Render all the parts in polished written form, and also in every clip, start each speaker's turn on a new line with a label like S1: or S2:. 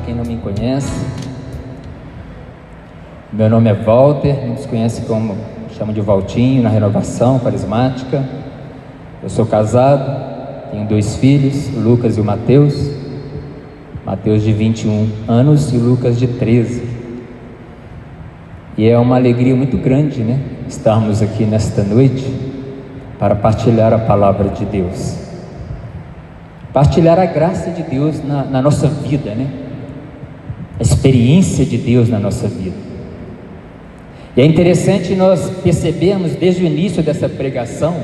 S1: quem não me conhece. Meu nome é Walter, muitos conhecem como, chamam de Valtinho, na Renovação Carismática. Eu sou casado, tenho 2 filhos, o Lucas e o Mateus. Mateus de 21 anos e o Lucas de 13. E é uma alegria muito grande, né? Estarmos aqui nesta noite para partilhar a palavra de Deus. Partilhar a graça de Deus na nossa vida, né? A experiência de Deus na nossa vida. E é interessante nós percebermos desde o início dessa pregação,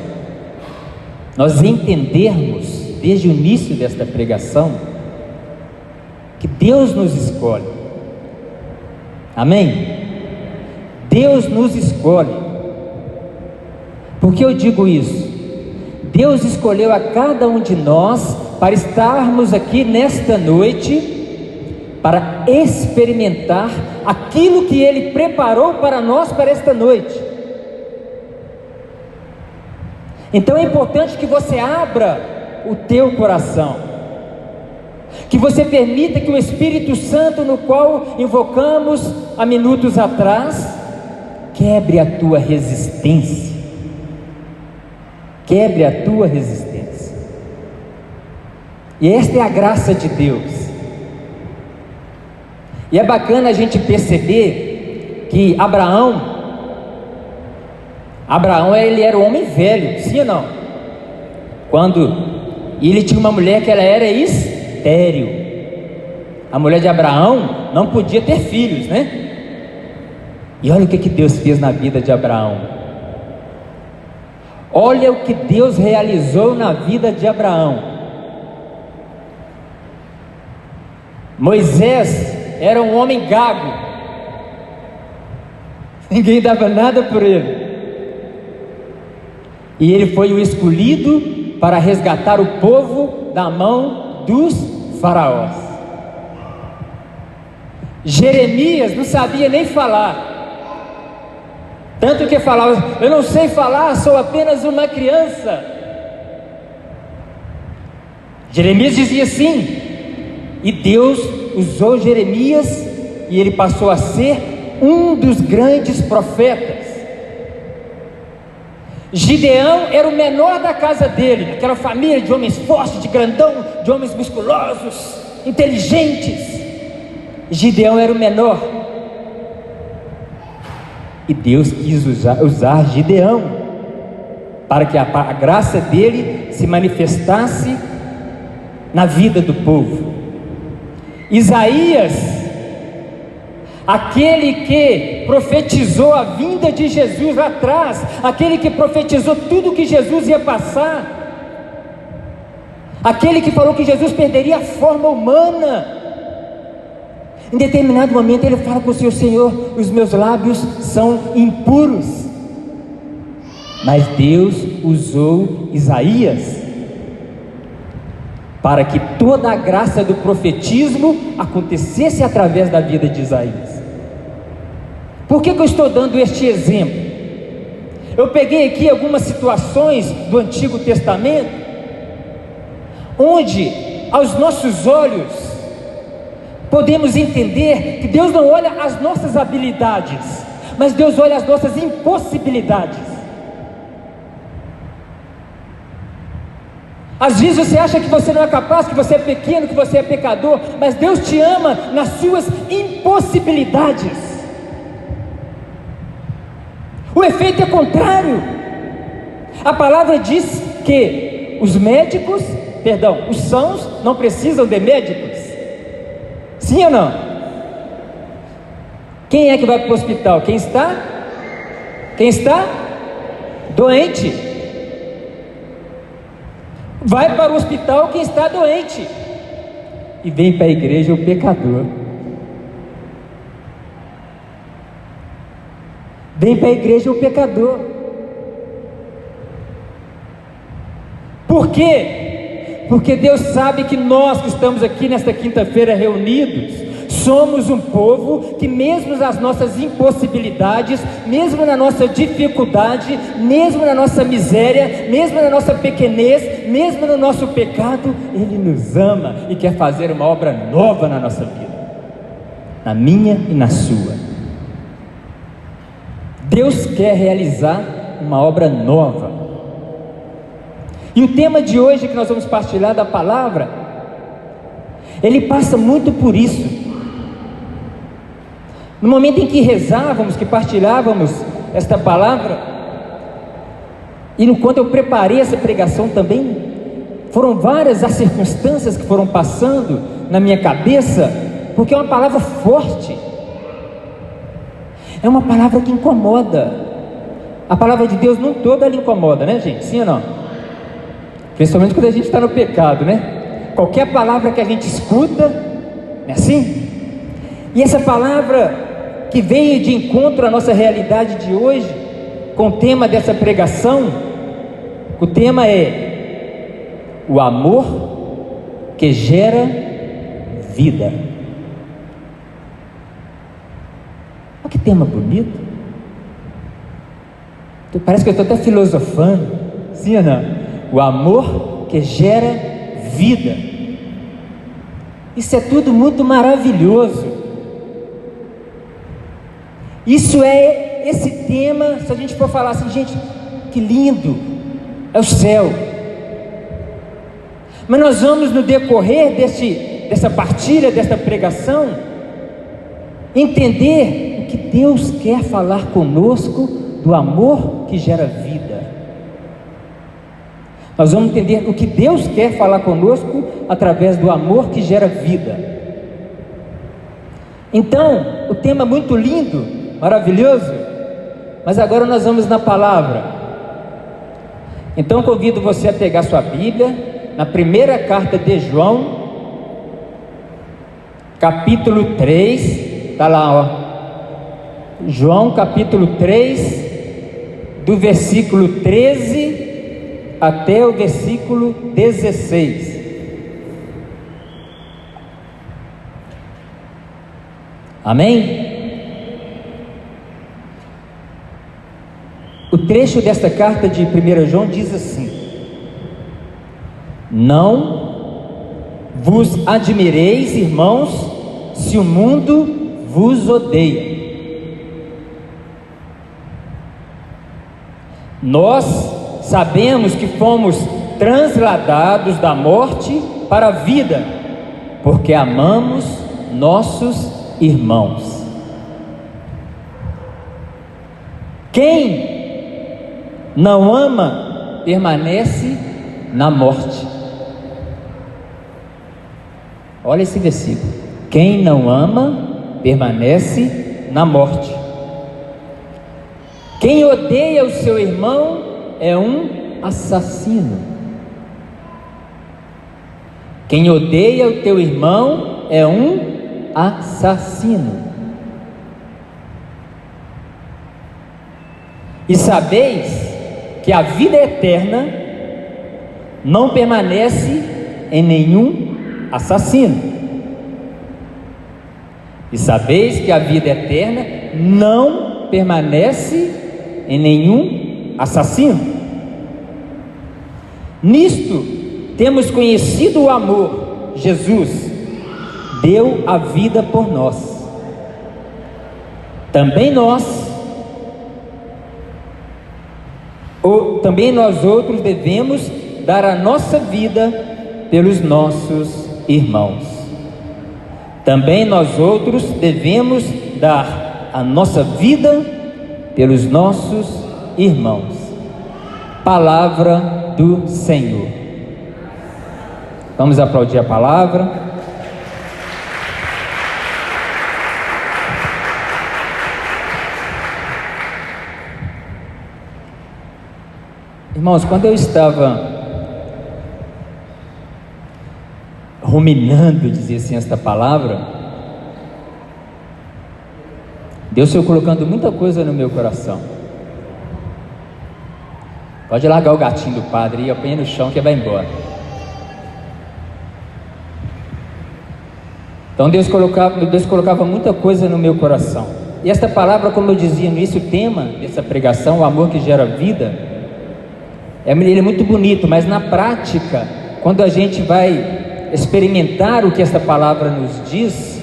S1: nós entendermos desde o início desta pregação, que Deus nos escolhe. Amém? Deus nos escolhe. Por que eu digo isso? Deus escolheu a cada um de nós para estarmos aqui nesta noite, para experimentar aquilo que Ele preparou para nós para esta noite. Então é importante que você abra o teu coração, que você permita que o Espírito Santo, no qual invocamos há minutos atrás, quebre a tua resistência. Quebre a tua resistência. E esta é a graça de Deus. E é bacana a gente perceber que Abraão, ele era um homem velho, sim ou não? E ele tinha uma mulher que ela era estéril. A mulher de Abraão não podia ter filhos, né? E olha o que Deus fez na vida de Abraão. Olha o que Deus realizou na vida de Abraão. Moisés era um homem gago, ninguém dava nada por ele, e ele foi o escolhido para resgatar o povo da mão dos faraós. Jeremias não sabia nem falar, tanto que falava: eu não sei falar, sou apenas uma criança. Jeremias dizia assim, e Deus usou Jeremias, e ele passou a ser um dos grandes profetas. Gideão era o menor da casa dele, aquela família de homens fortes, de grandão, de homens musculosos, inteligentes. Gideão era o menor, e Deus quis usar Gideão para que a graça dele se manifestasse na vida do povo. Isaías, aquele que profetizou a vinda de Jesus lá atrás, aquele que profetizou tudo que Jesus ia passar, aquele que falou que Jesus perderia a forma humana. Em determinado momento ele fala para o Senhor: os meus lábios são impuros. Mas Deus usou Isaías para que toda a graça do profetismo acontecesse através da vida de Isaías. Por que eu estou dando este exemplo? Eu peguei aqui algumas situações do Antigo Testamento, onde aos nossos olhos podemos entender que Deus não olha as nossas habilidades, mas Deus olha as nossas impossibilidades. Às vezes você acha que você não é capaz, que você é pequeno, que você é pecador, mas Deus te ama nas suas impossibilidades. O efeito é contrário. A palavra diz que os sãos não precisam de médicos. Sim ou não? Quem é que vai para o hospital? Quem está doente. Vai para o hospital quem está doente, e vem para a igreja o pecador. Vem para a igreja o pecador. Por quê? Porque Deus sabe que nós que estamos aqui nesta quinta-feira reunidos, somos um povo que mesmo nas nossas impossibilidades, mesmo na nossa dificuldade, mesmo na nossa miséria, mesmo na nossa pequenez, mesmo no nosso pecado, Ele nos ama e quer fazer uma obra nova na nossa vida. na minha e na sua. Deus quer realizar uma obra nova. E o tema de hoje que nós vamos partilhar da palavra, ele passa muito por isso. No momento em que rezávamos, que partilhávamos esta palavra, e enquanto eu preparei essa pregação também, foram várias as circunstâncias que foram passando na minha cabeça, porque é uma palavra forte, é uma palavra que incomoda. A palavra de Deus não toda ela incomoda, né, gente? Sim ou não? Principalmente quando a gente está no pecado, né? Qualquer palavra que a gente escuta, não é assim? E essa palavra que veio de encontro à nossa realidade de hoje, com o tema dessa pregação, o tema é o amor que gera vida. Olha que tema bonito. Parece que eu estou até filosofando, sim ou não? O amor que gera vida. Isso é tudo muito maravilhoso. Isso é esse tema. Se a gente for falar assim, gente, que lindo, é o céu. Mas nós vamos, no decorrer dessa partilha, dessa pregação, entender o que Deus quer falar conosco do amor que gera vida. Nós vamos entender o que Deus quer falar conosco através do amor que gera vida. Então, o tema é muito lindo, maravilhoso, mas agora nós vamos na palavra. Então convido você a pegar sua Bíblia, na primeira carta de João, capítulo 3, está lá, ó. João capítulo 3, do versículo 13 até o versículo 16. Amém? O trecho desta carta de 1 João diz assim: não vos admireis, irmãos, se o mundo vos odeia. Nós sabemos que fomos transladados da morte para a vida, porque amamos nossos irmãos. Quem não ama permanece na morte. Olha esse versículo. Quem não ama permanece na morte. Quem odeia o seu irmão é um assassino. Quem odeia o teu irmão é um assassino. E sabeis que a vida eterna não permanece em nenhum assassino. E sabeis que a vida eterna não permanece em nenhum assassino. Nisto temos conhecido o amor. Jesus deu a vida por nós. Também nós outros devemos dar a nossa vida pelos nossos irmãos. Também nós outros devemos dar a nossa vida pelos nossos irmãos. Palavra do Senhor. Vamos aplaudir a palavra. Irmãos, quando eu estava ruminando, dizer assim, esta palavra, Deus foi colocando muita coisa no meu coração. Pode largar o gatinho do padre e apanha no chão que vai embora. Então Deus colocava muita coisa no meu coração. E esta palavra, como eu dizia no início, o tema dessa pregação, o amor que gera vida, ele é muito bonito, mas na prática, quando a gente vai experimentar o que esta palavra nos diz,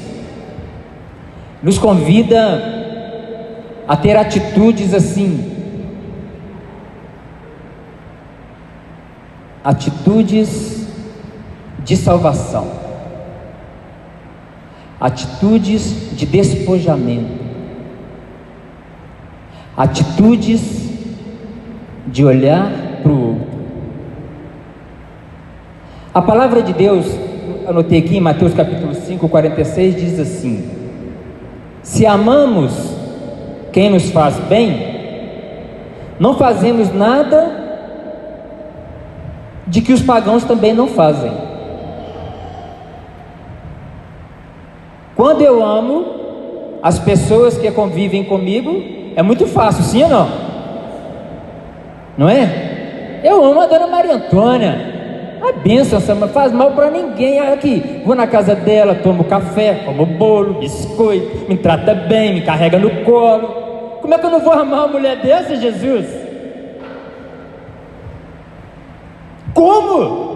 S1: nos convida a ter atitudes assim, atitudes de salvação, atitudes de despojamento, atitudes de olhar para o outro. A palavra de Deus, anotei aqui em Mateus capítulo 5, 46, diz assim: se amamos quem nos faz bem, não fazemos nada de que os pagãos também não fazem. Quando eu amo as pessoas que convivem comigo, é muito fácil, sim ou não? Não é? Eu amo a dona Maria Antônia, a bênção, essa não faz mal para ninguém. Aqui, vou na casa dela, tomo café, como bolo, biscoito, me trata bem, me carrega no colo. Como é que eu não vou amar uma mulher dessa, Jesus? Como?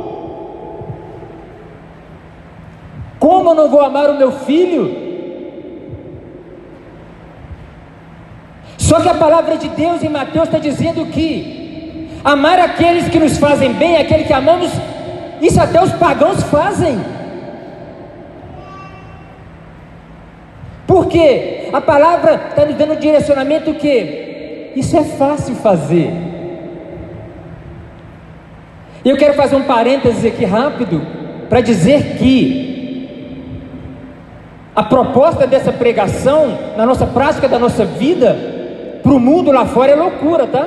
S1: Como eu não vou amar o meu filho? Só que a palavra de Deus em Mateus está dizendo que amar aqueles que nos fazem bem, aquele que amamos, isso até os pagãos fazem. Por quê? A palavra está nos dando um direcionamento que isso é fácil fazer. E eu quero fazer um parêntese aqui rápido para dizer que a proposta dessa pregação na nossa prática da nossa vida para o mundo lá fora é loucura, tá?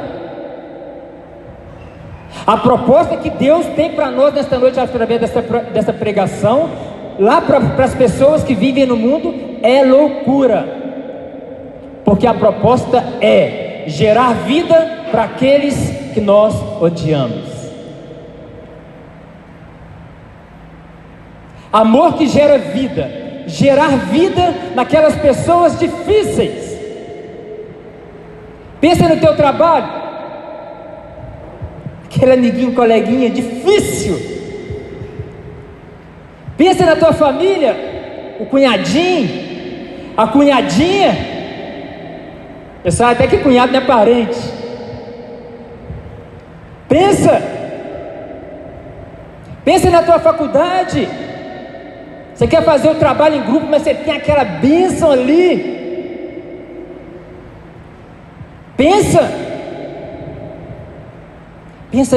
S1: A proposta que Deus tem para nós nesta noite através dessa pregação lá para as pessoas que vivem no mundo é loucura, porque a proposta é gerar vida para aqueles que nós odiamos. Amor que gera vida, gerar vida naquelas pessoas difíceis. Pensa no teu trabalho, aquele amiguinho, coleguinha difícil. Pensa na tua família, o cunhadinho, a cunhadinha. Pessoal, até que cunhado não é parente. Pensa na tua faculdade. Você quer fazer o trabalho em grupo, mas você tem aquela bênção ali. Pensa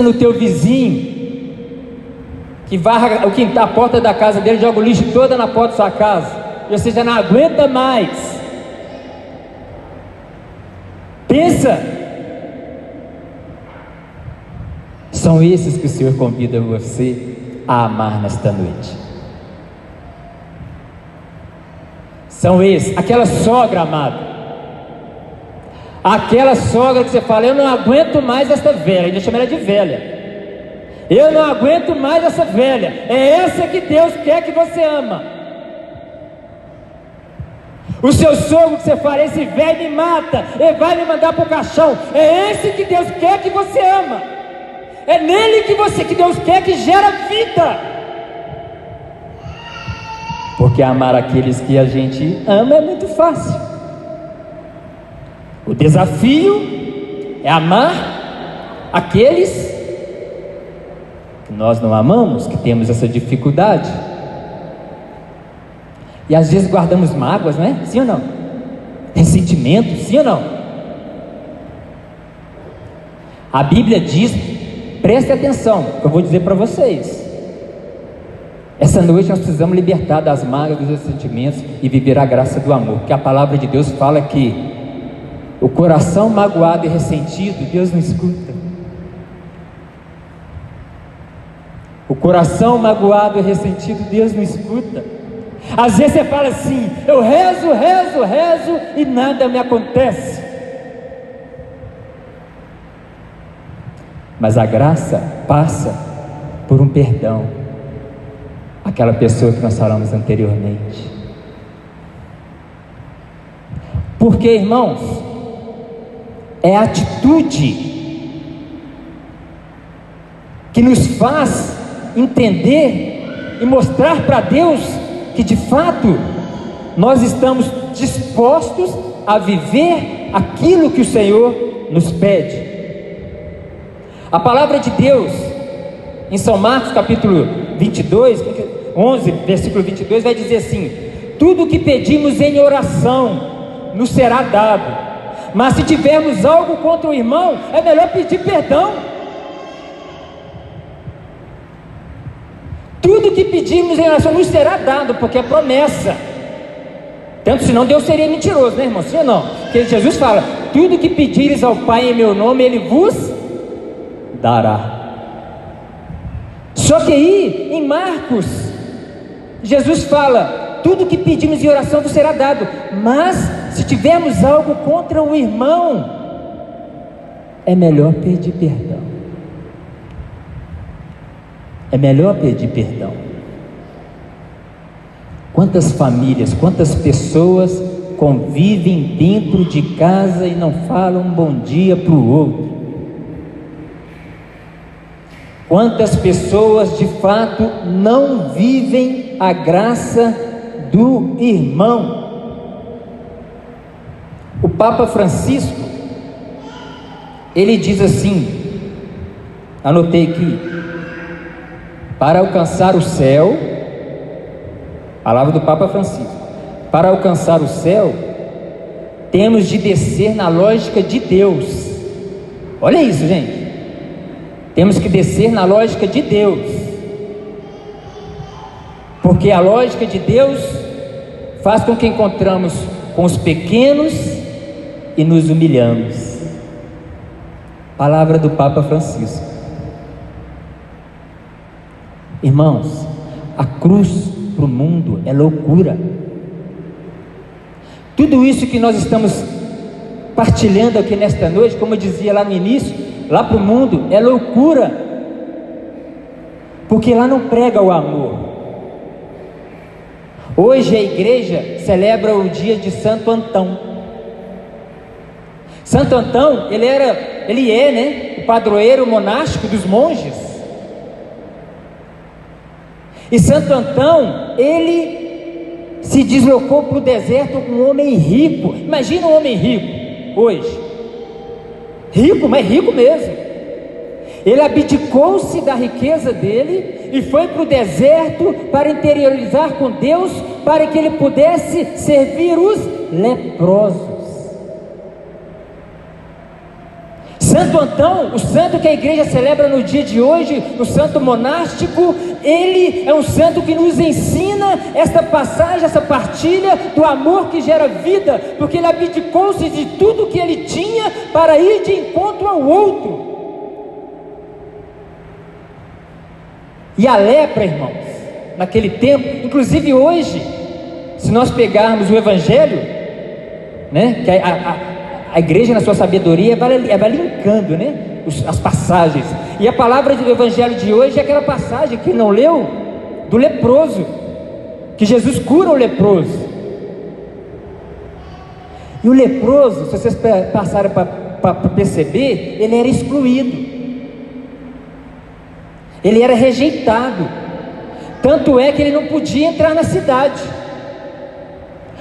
S1: no teu vizinho, que varra a porta da casa dele, joga o lixo toda na porta da sua casa, e você já não aguenta mais. São esses que o Senhor convida você a amar nesta noite. São esses, aquela sogra amada, aquela sogra que você fala: eu não aguento mais essa velha, ainda chama ela de velha. Eu não aguento mais essa velha. É essa que Deus quer que você ama. O seu sogro que você fala: esse velho me mata, ele vai me mandar para o caixão. É esse que Deus quer que você ama. É nele que Deus quer que gera vida. Porque amar aqueles que a gente ama é muito fácil. O desafio é amar aqueles que nós não amamos, que temos essa dificuldade. E às vezes guardamos mágoas, não é? Sim ou não? Ressentimento, sim ou não? A Bíblia diz, preste atenção, que eu vou dizer para vocês. Essa noite nós precisamos libertar das mágoas, dos ressentimentos e viver a graça do amor, porque a palavra de Deus fala que o coração magoado e ressentido, Deus não escuta. O coração magoado e ressentido, Deus não escuta. Às vezes você fala assim: eu rezo e nada me acontece. Mas a graça passa por um perdão. Aquela pessoa que nós falamos anteriormente. Porque, irmãos, é a atitude que nos faz entender e mostrar para Deus que de fato nós estamos dispostos a viver aquilo que o Senhor nos pede. A palavra de Deus, em São Marcos capítulo 22, 11, versículo 22, vai dizer assim: tudo o que pedimos em oração nos será dado, mas se tivermos algo contra o irmão, é melhor pedir perdão. Tudo que pedimos em oração nos será dado, porque é promessa. Tanto senão Deus seria mentiroso, né, irmão? Sim ou não? Porque Jesus fala: tudo que pedires ao Pai em meu nome, Ele vos dará. Só que aí, em Marcos, Jesus fala: tudo que pedimos em oração vos será dado, mas se tivermos algo contra o irmão, é melhor pedir perdão. É melhor pedir perdão. Quantas famílias, quantas pessoas convivem dentro de casa e não falam um bom dia para o outro? Quantas pessoas de fato não vivem a graça do irmão? O Papa Francisco, ele diz assim, anotei aqui: para alcançar o céu, palavra do Papa Francisco, para alcançar o céu, temos de descer na lógica de Deus. Olha isso, gente. Temos que descer na lógica de Deus, porque a lógica de Deus faz com que encontramos com os pequenos e nos humilhamos. Palavra do Papa Francisco. Irmãos, a cruz para o mundo é loucura. Tudo isso que nós estamos partilhando aqui nesta noite, como eu dizia lá no início, lá para o mundo é loucura, porque lá não prega o amor. Hoje a igreja celebra o dia de Santo Antão. Santo Antão, ele é, né, o padroeiro monástico dos monges. E Santo Antão, ele se deslocou para o deserto com um homem rico. Imagina um homem rico hoje, rico, mas rico mesmo. Ele abdicou-se da riqueza dele e foi para o deserto para interiorizar com Deus, para que ele pudesse servir os leprosos. Santo Antão, o santo que a igreja celebra no dia de hoje, o santo monástico, ele é um santo que nos ensina esta passagem, essa partilha do amor que gera vida, porque ele abdicou-se de tudo que ele tinha para ir de encontro ao outro. E a lepra, irmãos, naquele tempo, inclusive hoje, se nós pegarmos o Evangelho, né, que a igreja na sua sabedoria vai linkando, né, as passagens, e a palavra do Evangelho de hoje é aquela passagem que não leu, do leproso, que Jesus cura o leproso. E o leproso, se vocês passarem para perceber, ele era excluído, ele era rejeitado, tanto é que ele não podia entrar na cidade.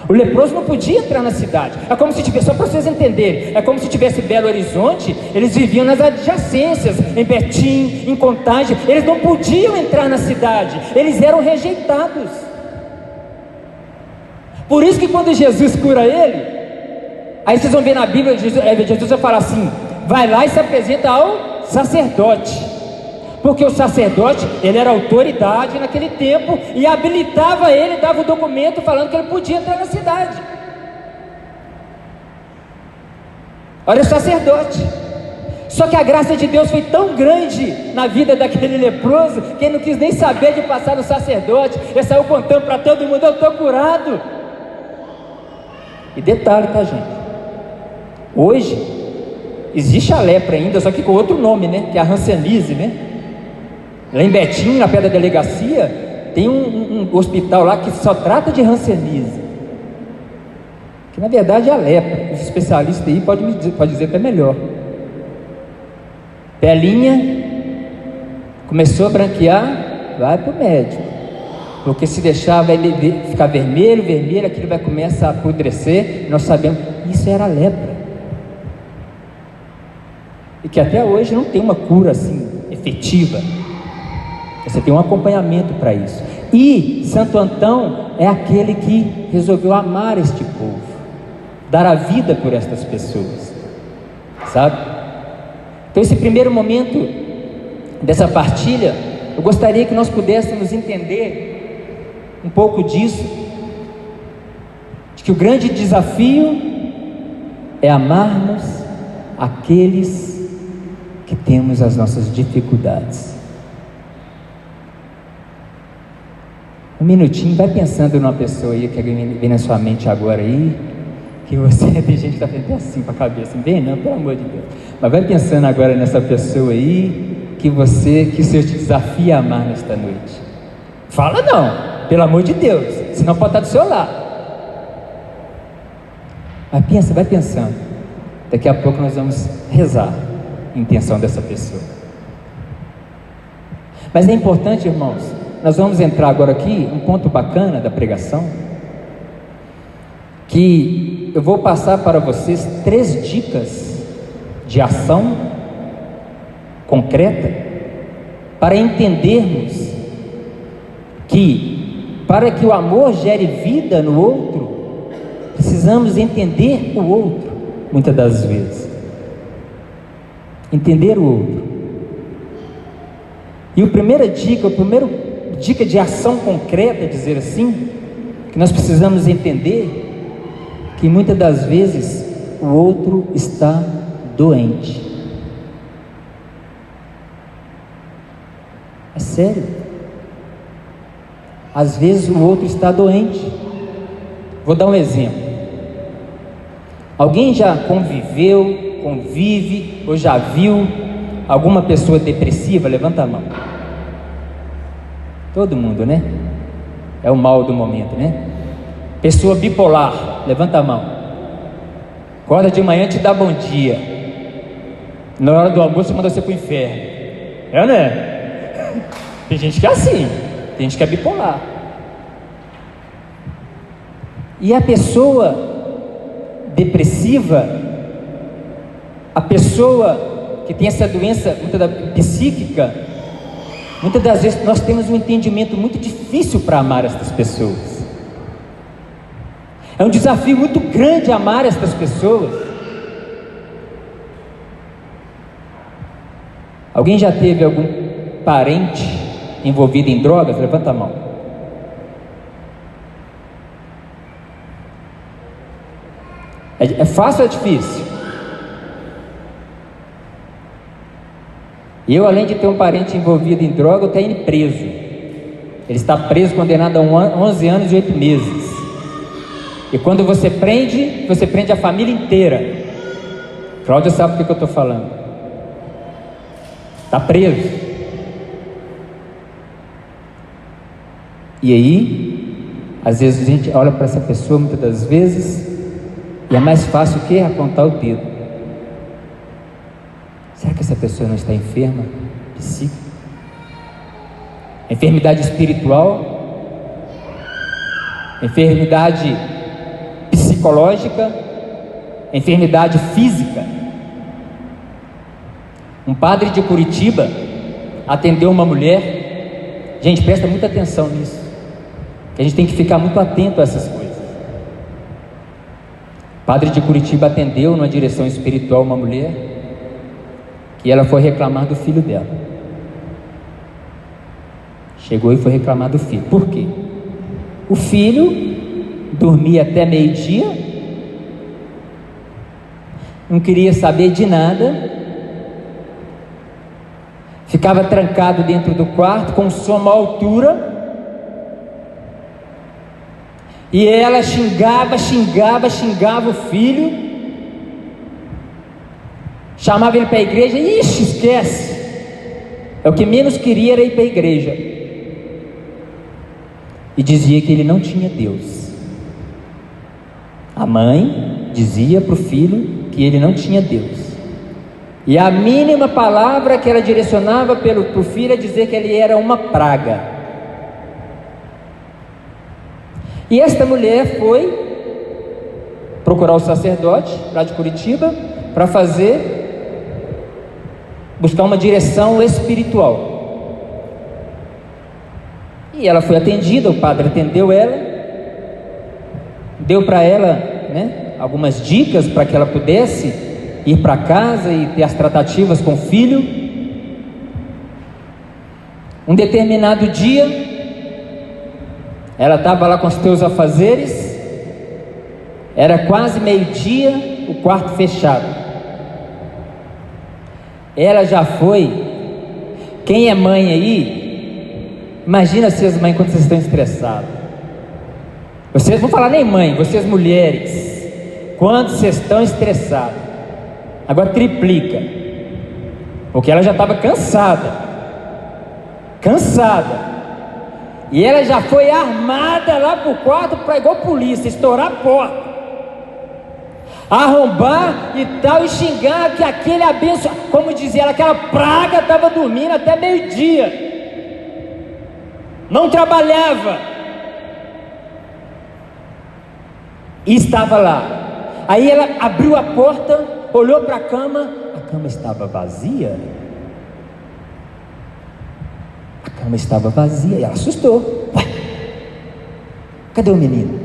S1: O leproso não podia entrar na cidade. É como se tivesse, só para vocês entenderem, é como se tivesse Belo Horizonte, eles viviam nas adjacências, em Betim, em Contagem, eles não podiam entrar na cidade, eles eram rejeitados. Por isso que quando Jesus cura ele, aí vocês vão ver na Bíblia, Jesus vai falar assim: vai lá e se apresenta ao sacerdote, porque o sacerdote, ele era autoridade naquele tempo, e habilitava ele, dava o documento falando que ele podia entrar na cidade. Olha o sacerdote. Só que a graça de Deus foi tão grande na vida daquele leproso, que ele não quis nem saber de passar no sacerdote, ele saiu contando para todo mundo: eu estou curado. E detalhe, tá, gente, hoje existe a lepra ainda, só que com outro nome, né, que é a hanseníase, né? Lá em Betim, na pé da delegacia, tem um hospital lá que só trata de hanseníase, que na verdade é a lepra. Os especialistas aí podem dizer que é melhor. Pelinha começou a branquear, vai para o médico. porque se deixar vai ficar vermelho, aquilo vai começar a apodrecer. Nós sabemos, isso era lepra, e que até hoje não tem uma cura assim efetiva. Você tem um acompanhamento para isso. E Santo Antão é aquele que resolveu amar este povo, dar a vida por estas pessoas, sabe? Então, esse primeiro momento dessa partilha, eu gostaria que nós pudéssemos entender um pouco disso, de que o grande desafio é amarmos aqueles que temos as nossas dificuldades. Um minutinho, vai pensando numa pessoa aí que vem na sua mente agora aí, que você, tem gente que está fazendo assim com a cabeça, não vem não, pelo amor de Deus, mas vai pensando agora nessa pessoa aí, que o Senhor te desafia a amar nesta noite. Fala não, pelo amor de Deus, senão pode estar do seu lado. Mas pensa, vai pensando, daqui a pouco nós vamos rezar a intenção dessa pessoa. Mas é importante, irmãos, nós vamos entrar agora aqui, um ponto bacana da pregação, que eu vou passar para vocês 3 dicas de ação concreta, para entendermos que, para que o amor gere vida no outro, precisamos entender o outro, muitas das vezes. Entender o outro. E a primeira dica de ação concreta, dizer assim, que nós precisamos entender que muitas das vezes o outro está doente. É sério. Às vezes o outro está doente. Vou dar um exemplo. Alguém já convive ou já viu alguma pessoa depressiva? Levanta a mão. Todo mundo, né? É o mal do momento, né? Pessoa bipolar, levanta a mão. Acorda de manhã, te dá bom dia, na hora do almoço manda você para o inferno. É, né? Tem gente que é assim, tem gente que é bipolar. E a pessoa depressiva, a pessoa que tem essa doença psíquica, muitas das vezes nós temos um entendimento muito difícil para amar essas pessoas. É um desafio muito grande amar essas pessoas. Alguém já teve algum parente envolvido em drogas? Levanta a mão. É fácil ou é difícil? Eu, além de ter um parente envolvido em droga, eu tenho ele preso. Ele está preso, condenado a 11 anos e 8 meses. E quando você prende a família inteira. Cláudia sabe do que eu estou falando. Está preso. E aí, às vezes a gente olha para essa pessoa, muitas das vezes, e é mais fácil o que? Apontar o dedo. Será que essa pessoa não está enferma? Psíquica? Enfermidade espiritual? Enfermidade psicológica? Enfermidade física? Um padre de Curitiba atendeu uma mulher. Gente, presta muita atenção nisso, que a gente tem que ficar muito atento a essas coisas. O padre de Curitiba atendeu numa direção espiritual uma mulher, que ela foi reclamar do filho dela. Chegou e foi reclamar do filho. Por quê? O filho dormia até meio-dia, não queria saber de nada, ficava trancado dentro do quarto com sono à altura, e ela xingava o filho, chamava ele para a igreja. Ixi, esquece, é o que menos queria era ir para a igreja, e dizia que ele não tinha Deus. A mãe dizia para o filho que ele não tinha Deus, e a mínima palavra que ela direcionava para o filho é dizer que ele era uma praga. E esta mulher foi procurar o sacerdote lá de Curitiba para buscar uma direção espiritual. E ela foi atendida, o padre atendeu ela, deu para ela, né, algumas dicas para que ela pudesse ir para casa e ter as tratativas com o filho. Um determinado dia, ela estava lá com os seus afazeres, era quase meio-dia, o quarto fechado. Ela já foi. Quem é mãe aí, imagina vocês mães quando vocês estão estressadas. Vocês, não falar nem mãe, vocês mulheres, quando vocês estão estressadas, agora triplica, porque ela já estava cansada, e ela já foi armada lá pro quarto para igual polícia, estourar a porta, arrombar e tal, e xingar que aquele abençoado, como dizia ela, aquela praga estava dormindo até meio-dia, não trabalhava, e estava lá. Aí ela abriu a porta, olhou para a cama estava vazia. A cama estava vazia, e ela assustou. Ué, cadê o menino?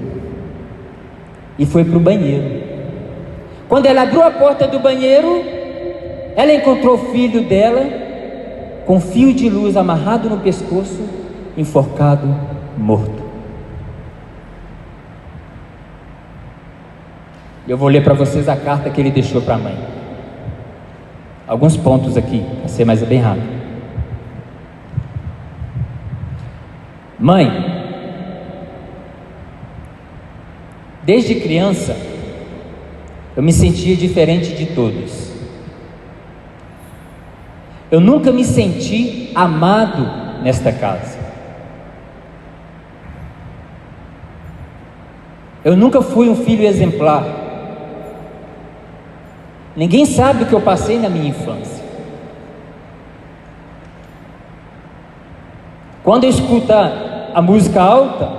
S1: E foi para o banheiro. Quando ela abriu a porta do banheiro, ela encontrou o filho dela com fio de luz amarrado no pescoço, enforcado, morto. Eu vou ler para vocês a carta que ele deixou para a mãe. Alguns pontos aqui, para ser mais bem rápido. Mãe, desde criança, eu me sentia diferente de todos. Eu nunca me senti amado nesta casa. Eu nunca fui um filho exemplar. Ninguém sabe o que eu passei na minha infância. Quando eu escuto a música alta,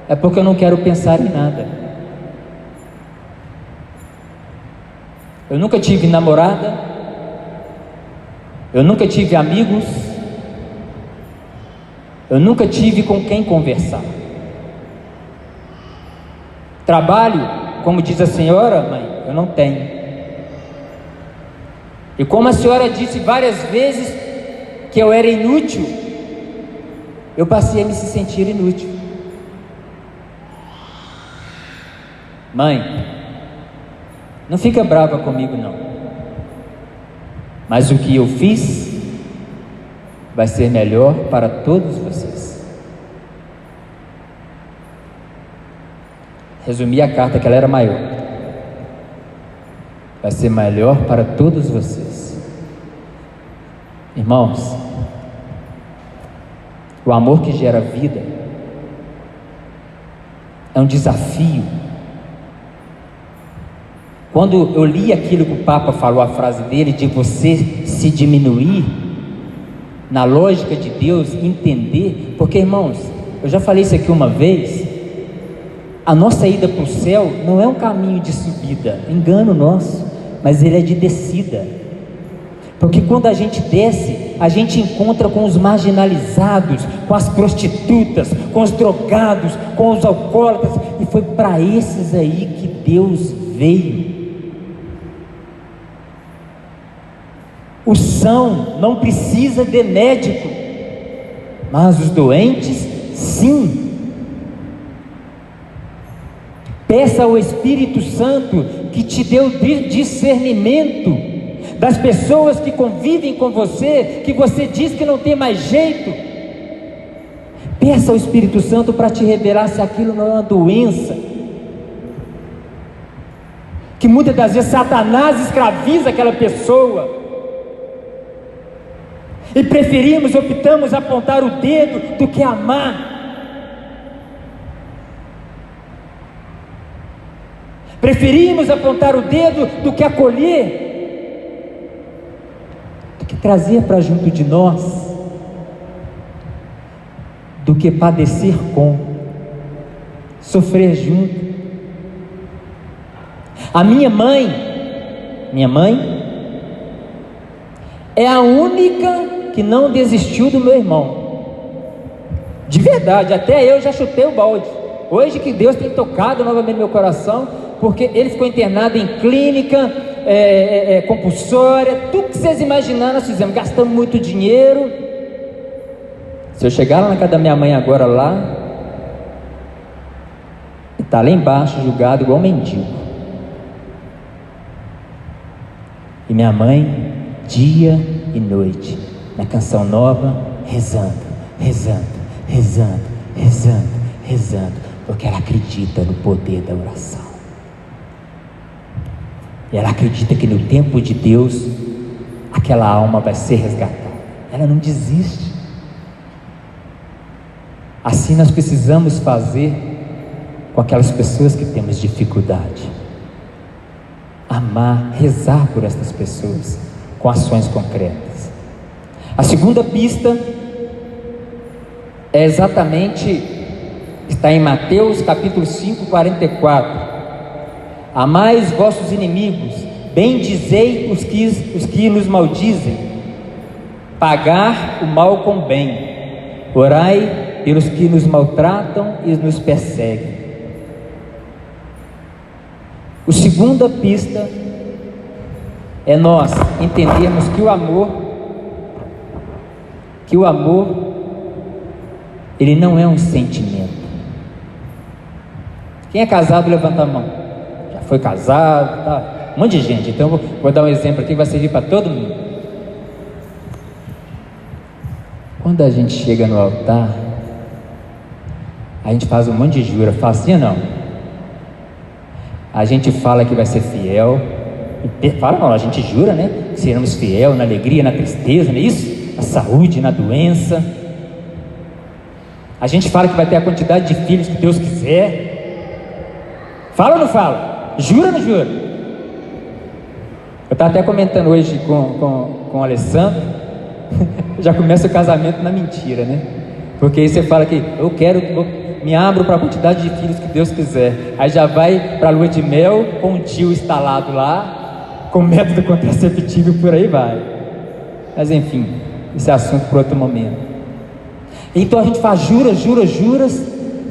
S1: é porque eu não quero pensar em nada. Eu nunca tive namorada, eu nunca tive amigos, eu nunca tive com quem conversar. Trabalho, como diz a senhora, mãe, eu não tenho. E como a senhora disse várias vezes que eu era inútil, eu passei a me sentir inútil. Mãe, não fica brava comigo não, mas o que eu fiz vai ser melhor para todos vocês. Resumi a carta, que ela era maior. Vai ser melhor para todos vocês. Irmãos, o amor que gera vida é um desafio. Quando eu li aquilo que o Papa falou, a frase dele, de você se diminuir, na lógica de Deus, entender, porque irmãos, eu já falei isso aqui uma vez, a nossa ida para o céu não é um caminho de subida, engano nosso, mas ele é de descida, porque quando a gente desce, a gente encontra com os marginalizados, com as prostitutas, com os drogados, com os alcoólatras, e foi para esses aí que Deus veio. O são não precisa de médico, mas os doentes, sim. Peça ao Espírito Santo que te dê o discernimento das pessoas que convivem com você, que você diz que não tem mais jeito. Peça ao Espírito Santo para te revelar se aquilo não é uma doença, que muitas das vezes Satanás escraviza aquela pessoa, e optamos apontar o dedo do que amar. Preferimos apontar o dedo do que acolher, do que trazer para junto de nós, do que padecer com. sofrer junto. A minha mãe é a única que não desistiu do meu irmão. De verdade, até eu já chutei o balde. Hoje que Deus tem tocado novamente meu coração, porque ele ficou internado em clínica, compulsória, tudo que vocês imaginaram nós fizemos, gastamos muito dinheiro. Se eu chegar lá na casa da minha mãe agora lá, ele está lá embaixo, julgado igual um mendigo. E minha mãe, dia e noite, na canção nova, rezando, porque ela acredita no poder da oração. E ela acredita que no tempo de Deus, aquela alma vai ser resgatada. Ela não desiste. Assim nós precisamos fazer com aquelas pessoas que temos dificuldade. Amar, rezar por essas pessoas, com ações concretas. A segunda pista é exatamente, está em Mateus capítulo 5, 44. Amai vossos inimigos, bendizei os que nos maldizem, pagar o mal com bem, orai pelos que nos maltratam e nos perseguem. A segunda pista é nós entendermos que o amor ele não é um sentimento. Quem é casado, levanta a mão. Já foi casado, tá? Um monte de gente. Então vou dar um exemplo aqui que vai servir para todo mundo. Quando a gente chega no altar, a gente faz um monte de jura. Fala assim ou não? A gente fala que vai ser fiel. Fala não, a gente jura, né? Que seremos fiel na alegria, na tristeza, não é isso? Na saúde, na doença. A gente fala que vai ter a quantidade de filhos que Deus quiser. Fala ou não fala? Jura ou não jura? Eu estava até comentando hoje com o Alessandro. Já começa o casamento na mentira, né? Porque aí você fala que eu me abro para a quantidade de filhos que Deus quiser. Aí já vai para a lua de mel com um tio instalado lá, com método contraceptivo, por aí vai. Mas enfim, esse é assunto para outro momento. Então a gente faz juras.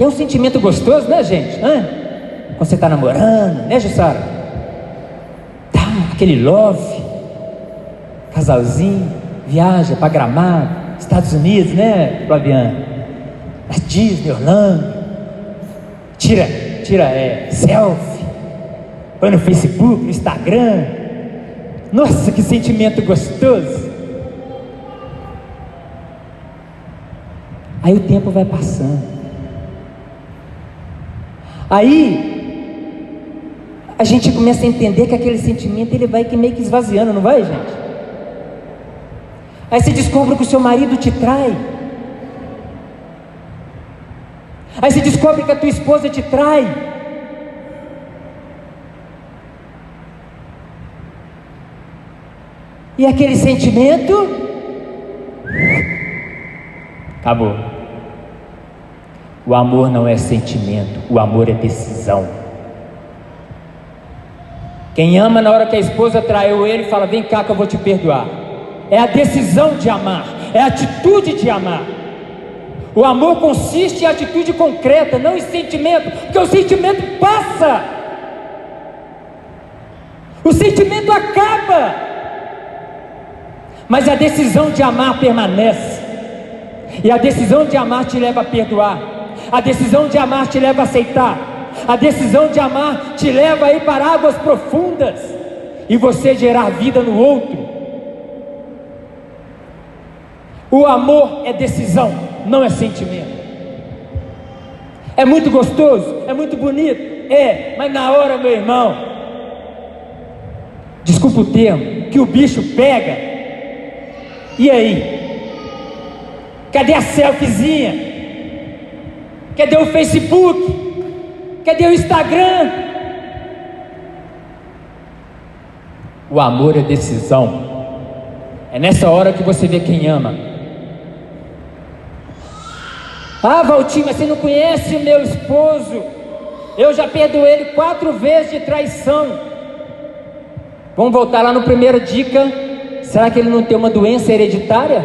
S1: É um sentimento gostoso, né, gente? Quando você está namorando, né, Jussara? Tá, aquele love, casalzinho, viaja para Gramado, Estados Unidos, né, Flaviano? A Disney, Orlando, tira selfie, põe no Facebook, no Instagram. Nossa, que sentimento gostoso. Aí o tempo vai passando. Aí a gente começa a entender que aquele sentimento ele vai meio que esvaziando, não vai, gente? Aí você descobre que o seu marido te trai. Aí você descobre que a tua esposa te trai. E aquele sentimento acabou. O amor não é sentimento, o amor é decisão. Quem ama na hora que a esposa traiu ele, fala: vem cá que eu vou te perdoar. É a decisão de amar, é a atitude de amar. O amor consiste em atitude concreta, não em sentimento, porque o sentimento passa, o sentimento acaba, mas a decisão de amar permanece. E a decisão de amar te leva a perdoar, a decisão de amar te leva a aceitar, a decisão de amar te leva a ir para águas profundas e você gerar vida no outro. O amor é decisão, não é sentimento. É muito gostoso, é muito bonito, mas na hora, meu irmão, desculpa o termo, que o bicho pega. E aí? Cadê a selfiezinha? Cadê o Facebook? Cadê o Instagram? O amor é decisão. É nessa hora que você vê quem ama. Ah, Valtinho, mas você não conhece o meu esposo. eu já perdoei ele 4 vezes de traição. Vamos voltar lá no primeiro dica. Será que ele não tem uma doença hereditária?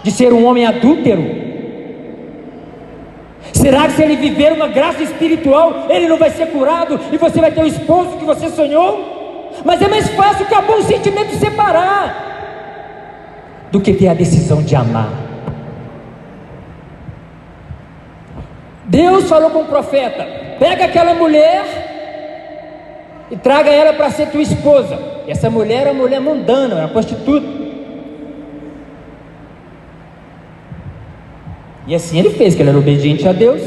S1: De ser um homem adúltero? Será que se ele viver uma graça espiritual, ele não vai ser curado e você vai ter o esposo que você sonhou? Mas é mais fácil acabar o sentimento de separar do que ter a decisão de amar. Deus falou com o profeta: pega aquela mulher e traga ela para ser tua esposa. E essa mulher era uma mulher mundana, uma prostituta. E assim ele fez, que ele era obediente a Deus.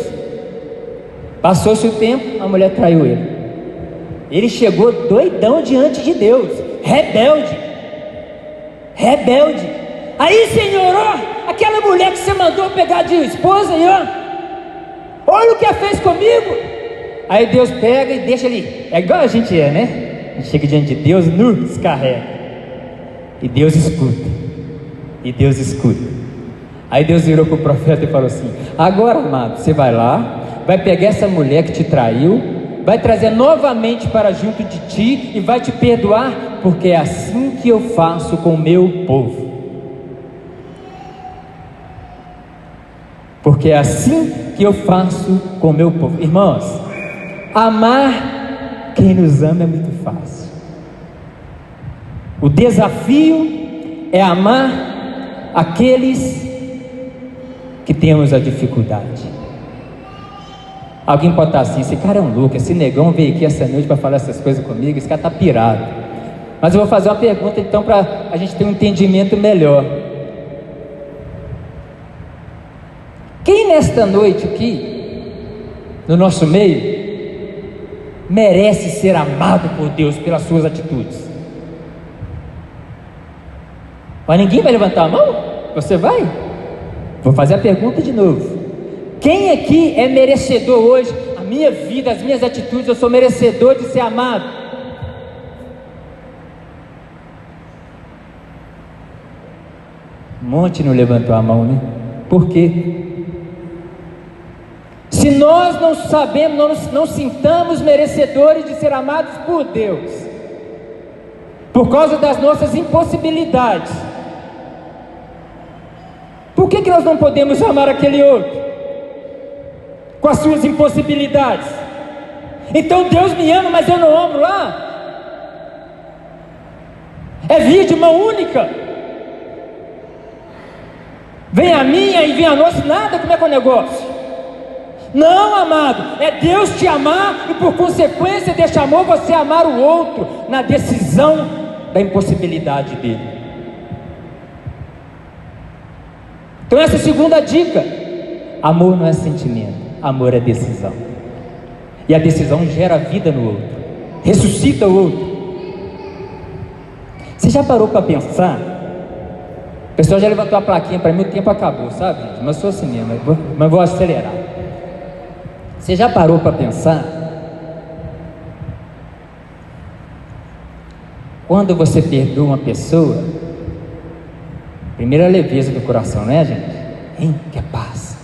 S1: Passou-se o tempo, a mulher traiu ele. Ele chegou doidão diante de Deus, rebelde. Aí, Senhor, ó, aquela mulher que você mandou pegar de esposa, e ó, olha o que ela fez comigo. Aí Deus pega e deixa ele. É igual a gente é, né? A gente chega diante de Deus, descarrega. E Deus escuta. Aí Deus virou para o profeta e falou assim: agora, amado, você vai lá, vai pegar essa mulher que te traiu, vai trazer novamente para junto de ti e vai te perdoar, porque é assim que eu faço com o meu povo. Porque é assim que eu faço com o meu povo. Irmãos, amar quem nos ama é muito fácil. O desafio é amar aqueles que temos a dificuldade. Alguém pode estar assim: esse cara é um louco, esse negão veio aqui essa noite para falar essas coisas comigo, esse cara está pirado. Mas eu vou fazer uma pergunta então, para a gente ter um entendimento melhor. Quem nesta noite aqui, no nosso meio, merece ser amado por Deus pelas suas atitudes? Mas ninguém vai levantar a mão? Você vai? Vou fazer a pergunta de novo. Quem aqui é merecedor hoje? A minha vida, as minhas atitudes, eu sou merecedor de ser amado? Um monte não levantou a mão, né? Por quê? Se nós não sabemos, não sintamos merecedores de ser amados por Deus, por causa das nossas impossibilidades, por que nós não podemos amar aquele outro com as suas impossibilidades? Então Deus me ama, mas eu não amo lá? É via de mão única. Vem a minha e vem a nossa, nada. Como é que é o negócio? Não, amado, é Deus te amar e por consequência deste amor você amar o outro na decisão da impossibilidade dele. Então essa é a segunda dica. Amor não é sentimento, amor é decisão. E a decisão gera vida no outro, ressuscita o outro. Você já parou para pensar? O pessoal já levantou a plaquinha para mim, o tempo acabou, sabe? Mas eu sou assim mesmo, mas vou acelerar. Você já parou para pensar? Quando você perdoa uma pessoa, primeira leveza do coração, né, gente? Que paz.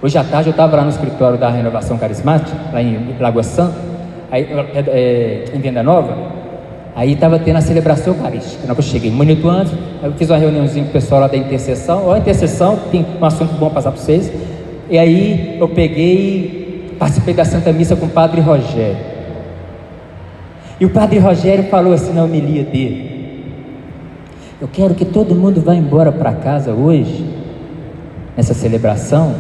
S1: Hoje à tarde eu estava lá no escritório da Renovação Carismática, lá em Lagoa Santa, aí, em Venda Nova. Aí estava tendo a celebração eucarística. Na hora que eu cheguei, um minuto antes, eu fiz uma reuniãozinha com o pessoal lá da intercessão. Ó, a intercessão, tem um assunto bom passar para vocês. E aí eu peguei, participei da Santa Missa com o Padre Rogério. E o Padre Rogério falou assim na homilia dele: eu quero que todo mundo vá embora para casa hoje, nessa celebração,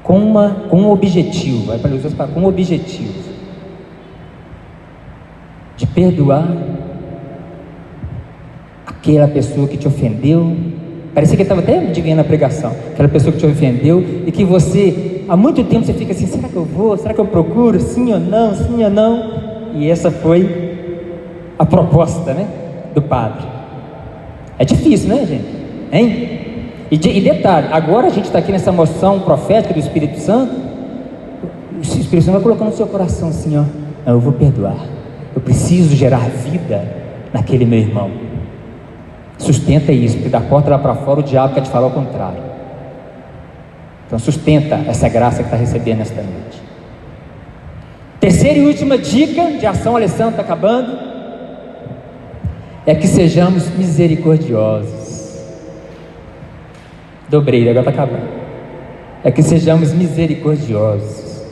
S1: com um objetivo. Vai para os outros, com um objetivo de perdoar aquela pessoa que te ofendeu. Parecia que ele estava até adivinhando a pregação. Aquela pessoa que te ofendeu e que você, há muito tempo você fica assim: será que eu vou? Será que eu procuro? Sim ou não? Sim ou não? E essa foi a proposta, né, do padre. É difícil, né, gente? Hein? E detalhe, agora a gente está aqui nessa moção profética do Espírito Santo. O Espírito Santo vai colocando no seu coração assim, ó: não, eu vou perdoar. Eu preciso gerar vida naquele meu irmão. Sustenta isso, porque da porta lá para fora o diabo quer te falar o contrário. Então sustenta essa graça que está recebendo esta noite. Terceira e última dica de ação, Alessandro, está acabando, é que sejamos misericordiosos. Dobrei, agora está acabando. É que sejamos misericordiosos.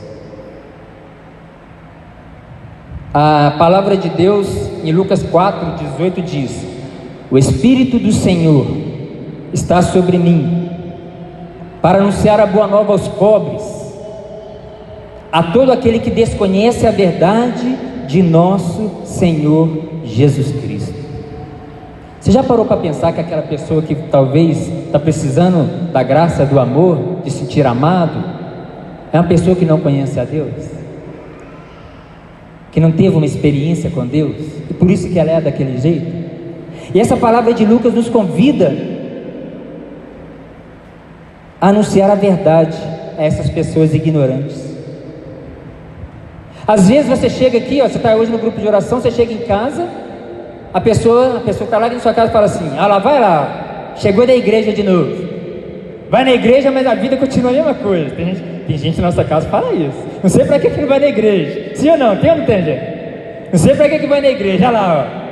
S1: A palavra de Deus em Lucas 4:18 diz: o Espírito do Senhor está sobre mim, para anunciar a boa nova aos pobres, a todo aquele que desconhece a verdade de nosso Senhor Jesus Cristo. Você já parou para pensar que aquela pessoa que talvez está precisando da graça, do amor, de se sentir amado, é uma pessoa que não conhece a Deus, que não teve uma experiência com Deus, e por isso que ela é daquele jeito? E essa palavra de Lucas nos convida a anunciar a verdade a essas pessoas ignorantes. Às vezes você chega aqui, você está hoje no grupo de oração, você chega em casa, a pessoa está lá dentro da sua casa e fala assim: ah lá, vai lá, chegou da igreja de novo. Vai na igreja, mas a vida continua a mesma coisa. Tem gente na nossa casa que fala isso. Não sei para que não vai na igreja. Sim ou não? Tem ou não tem, gente? Não sei para que vai na igreja. Olha lá, ó.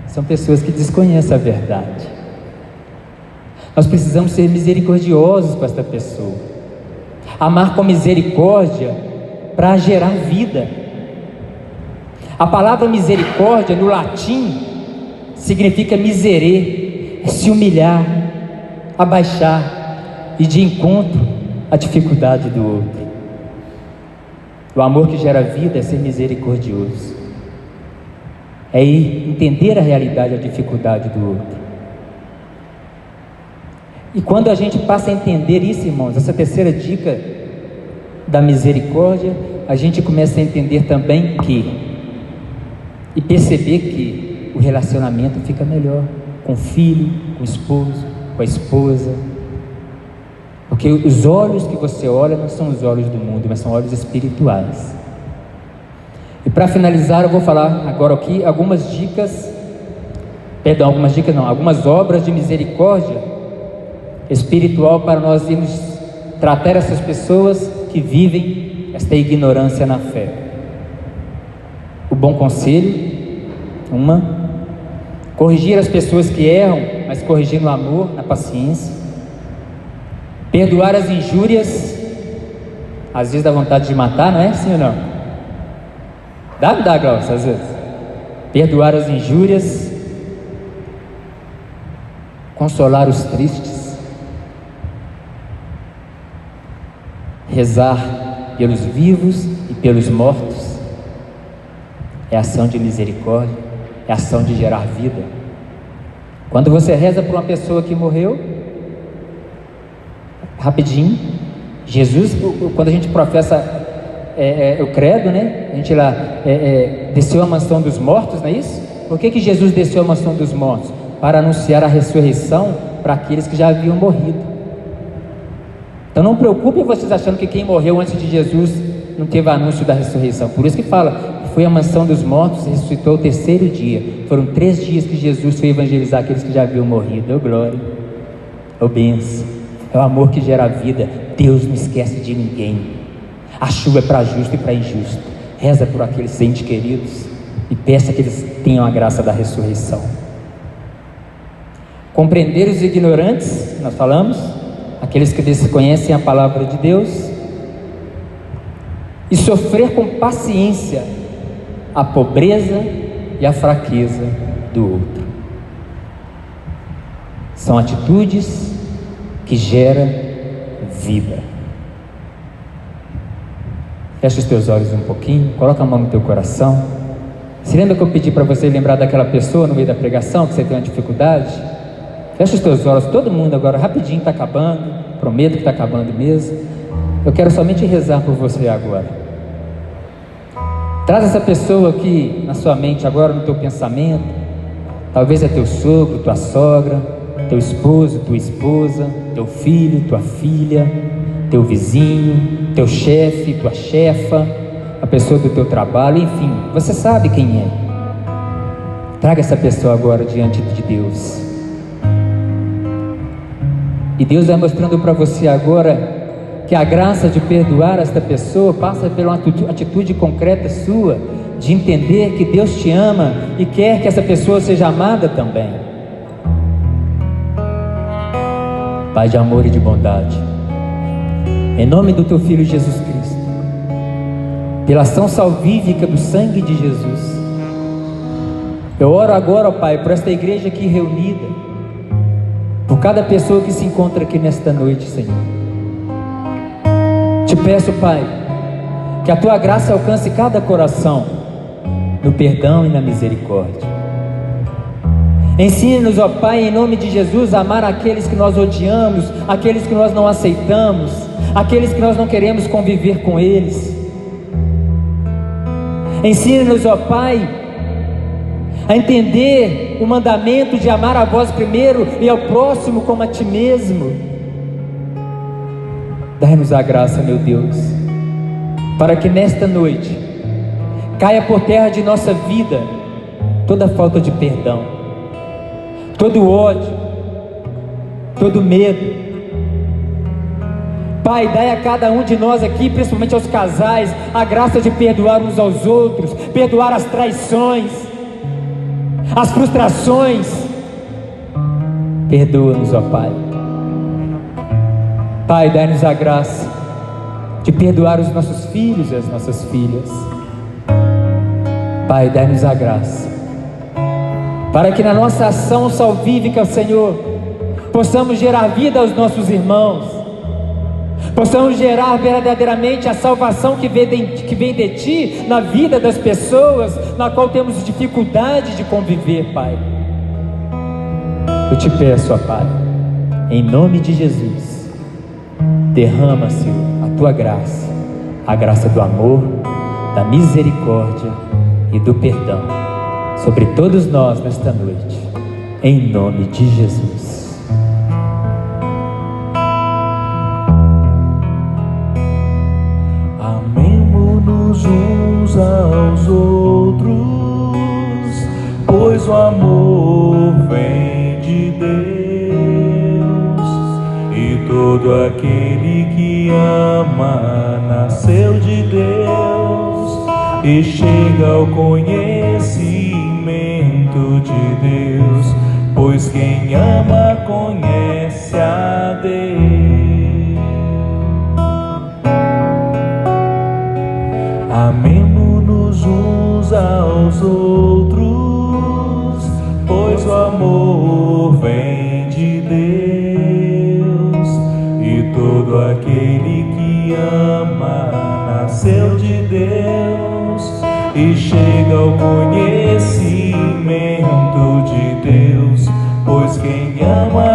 S1: São pessoas que desconhecem a verdade. Nós precisamos ser misericordiosos com esta pessoa, amar com misericórdia para gerar vida. A palavra misericórdia no latim significa miserere, é se humilhar, abaixar, e de encontro à dificuldade do outro. O amor que gera vida é ser misericordioso, é entender a realidade, a dificuldade do outro. E quando a gente passa a entender isso, irmãos, essa terceira dica da misericórdia, a gente começa a entender também e perceber que o relacionamento fica melhor com o filho, com o esposo, com a esposa, porque os olhos que você olha não são os olhos do mundo, mas são olhos espirituais. E para finalizar, eu vou falar agora aqui algumas obras de misericórdia espiritual para nós irmos tratar essas pessoas que vivem esta ignorância na fé. O bom conselho, corrigir as pessoas que erram, mas corrigir no amor, na paciência. Perdoar as injúrias, às vezes dá vontade de matar, não é? Sim ou não? Dá, Glaucio, às vezes. Perdoar as injúrias, consolar os tristes, rezar pelos vivos e pelos mortos, é ação de misericórdia, é ação de gerar vida. Quando você reza por uma pessoa que morreu, rapidinho, Jesus, quando a gente professa o credo, né? A gente lá desceu à mansão dos mortos, não é isso? Por que Jesus desceu à mansão dos mortos? Para anunciar a ressurreição para aqueles que já haviam morrido. Então não preocupem vocês achando que quem morreu antes de Jesus não teve anúncio da ressurreição. Por isso que fala, foi a mansão dos mortos e ressuscitou ao terceiro dia. Foram 3 dias que Jesus foi evangelizar aqueles que já haviam morrido. Glória, bênção, é o amor que gera vida. Deus não esquece de ninguém. A chuva é para justo e para injusto. Reza por aqueles entes queridos e peça que eles tenham a graça da ressurreição. Compreender os ignorantes, nós falamos, aqueles que desconhecem a palavra de Deus, e sofrer com paciência a pobreza e a fraqueza do outro. São atitudes que geram vida. Fecha os teus olhos um pouquinho, coloca a mão no teu coração. Se lembra que eu pedi para você lembrar daquela pessoa no meio da pregação, que você tem uma dificuldade? Fecha os teus olhos, todo mundo agora, rapidinho, está acabando, prometo que está acabando mesmo. Eu quero somente rezar por você agora. Traz essa pessoa aqui na sua mente agora, no teu pensamento. Talvez é teu sogro, tua sogra, teu esposo, tua esposa, teu filho, tua filha, teu vizinho, teu chefe, tua chefa, a pessoa do teu trabalho, enfim, você sabe quem é. Traga essa pessoa agora diante de Deus E Deus vai mostrando para você agora que a graça de perdoar esta pessoa passa pela atitude concreta sua, de entender que Deus te ama e quer que essa pessoa seja amada também. Pai de amor e de bondade, em nome do Teu Filho Jesus Cristo, pela ação salvífica do sangue de Jesus, eu oro agora, ó Pai, por esta igreja aqui reunida, por cada pessoa que se encontra aqui nesta noite, Senhor. Te peço, Pai, que a Tua graça alcance cada coração no perdão e na misericórdia. Ensine-nos, ó Pai, em nome de Jesus, a amar aqueles que nós odiamos, aqueles que nós não aceitamos, aqueles que nós não queremos conviver com eles. Ensine-nos, ó Pai, a entender o mandamento de amar a vós primeiro e ao próximo como a Ti mesmo. Dai-nos a graça, meu Deus, para que nesta noite caia por terra de nossa vida toda falta de perdão, todo ódio, todo medo. Pai, dai a cada um de nós aqui, principalmente aos casais, a graça de perdoar uns aos outros, perdoar as traições, as frustrações. Perdoa-nos, ó Pai. Pai, dai-nos a graça de perdoar os nossos filhos e as nossas filhas. Pai, dai-nos a graça para que na nossa ação salvífica, Senhor, possamos gerar vida aos nossos irmãos, possamos gerar verdadeiramente a salvação que vem de Ti na vida das pessoas na qual temos dificuldade de conviver, Pai. Eu te peço, ó Pai, em nome de Jesus, derrama, Senhor, a Tua graça, a graça do amor, da misericórdia e do perdão sobre todos nós nesta noite, em nome de Jesus.
S2: Amemo-nos uns aos outros, pois o amor vem de Deus. Todo aquele que ama nasceu de Deus e chega ao conhecimento de Deus, pois quem ama conhece a Deus. Amemo-nos uns aos outros, pois o amor vem de Deus. Todo aquele que ama nasceu de Deus e chega ao conhecimento de Deus, pois quem ama